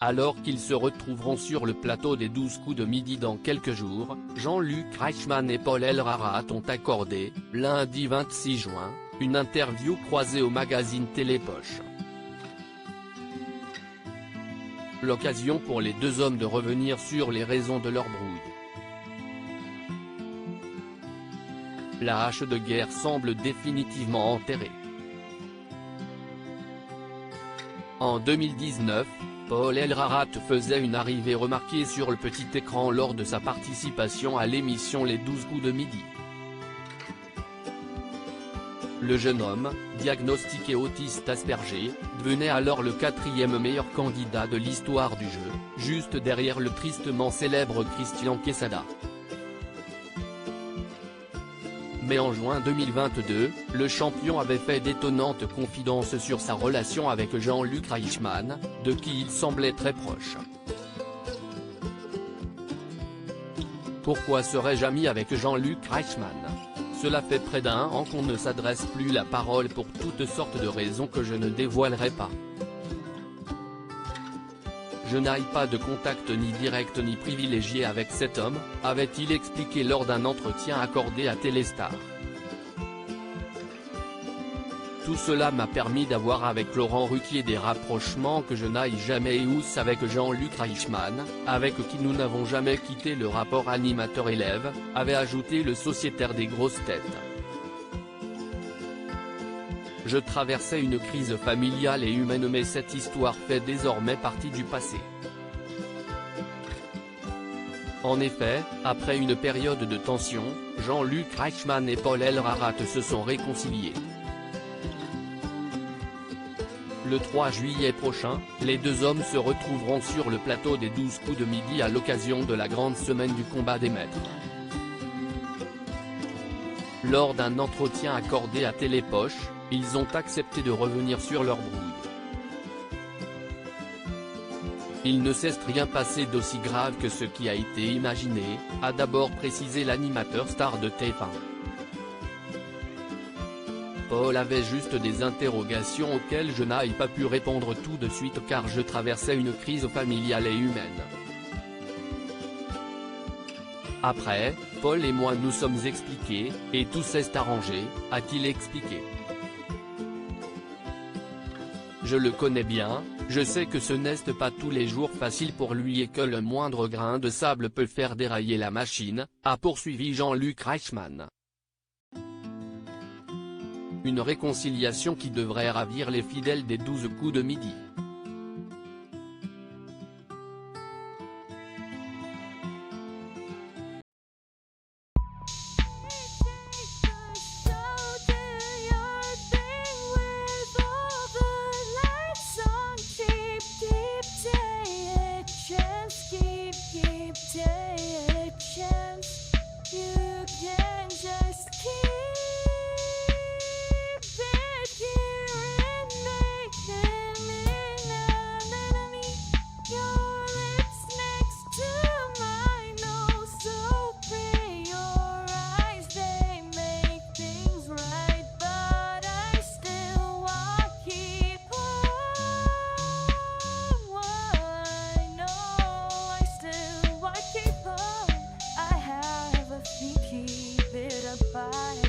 Alors qu'ils se retrouveront sur le plateau des 12 coups de midi dans quelques jours, Jean-Luc Reichmann et Paul Elrarat ont accordé, lundi 26 juin, une interview croisée au magazine Télépoche. L'occasion pour les deux hommes de revenir sur les raisons de leur brouille. La hache de guerre semble définitivement enterrée. En 2019, Paul Elrarat faisait une arrivée remarquée sur le petit écran lors de sa participation à l'émission Les 12 coups de midi. Le jeune homme, diagnostiqué autiste Asperger, devenait alors le 4e meilleur candidat de l'histoire du jeu, juste derrière le tristement célèbre Christian Quesada. Mais en juin 2022, le champion avait fait d'étonnantes confidences sur sa relation avec Jean-Luc Reichmann, de qui il semblait très proche. Pourquoi serais-je ami avec Jean-Luc Reichmann? Cela fait près d'un an qu'on ne s'adresse plus la parole pour toutes sortes de raisons que je ne dévoilerai pas. Je n'ai pas de contact ni direct ni privilégié avec cet homme, avait-il expliqué lors d'un entretien accordé à Téléstar. Tout cela m'a permis d'avoir avec Laurent Ruquier des rapprochements que je n'ai jamais eus avec Jean-Luc Reichmann, avec qui nous n'avons jamais quitté le rapport animateur-élève, avait ajouté le sociétaire des grosses têtes. Je traversais une crise familiale et humaine mais cette histoire fait désormais partie du passé. En effet, après une période de tension, Jean-Luc Reichmann et Paul Elrarat se sont réconciliés. Le 3 juillet prochain, les deux hommes se retrouveront sur le plateau des 12 coups de midi à l'occasion de la grande semaine du combat des maîtres. Lors d'un entretien accordé à Télépoche, ils ont accepté de revenir sur leur brouille. Il ne s'est rien passé d'aussi grave que ce qui a été imaginé, a d'abord précisé l'animateur star de TF1. Paul avait juste des interrogations auxquelles je n'ai pas pu répondre tout de suite car je traversais une crise familiale et humaine. Après, Paul et moi nous sommes expliqués, et tout s'est arrangé, a-t-il expliqué. Je le connais bien, je sais que ce n'est pas tous les jours facile pour lui et que le moindre grain de sable peut faire dérailler la machine, a poursuivi Jean-Luc Reichmann. Une réconciliation qui devrait ravir les fidèles des 12 coups de midi. Keep it apart.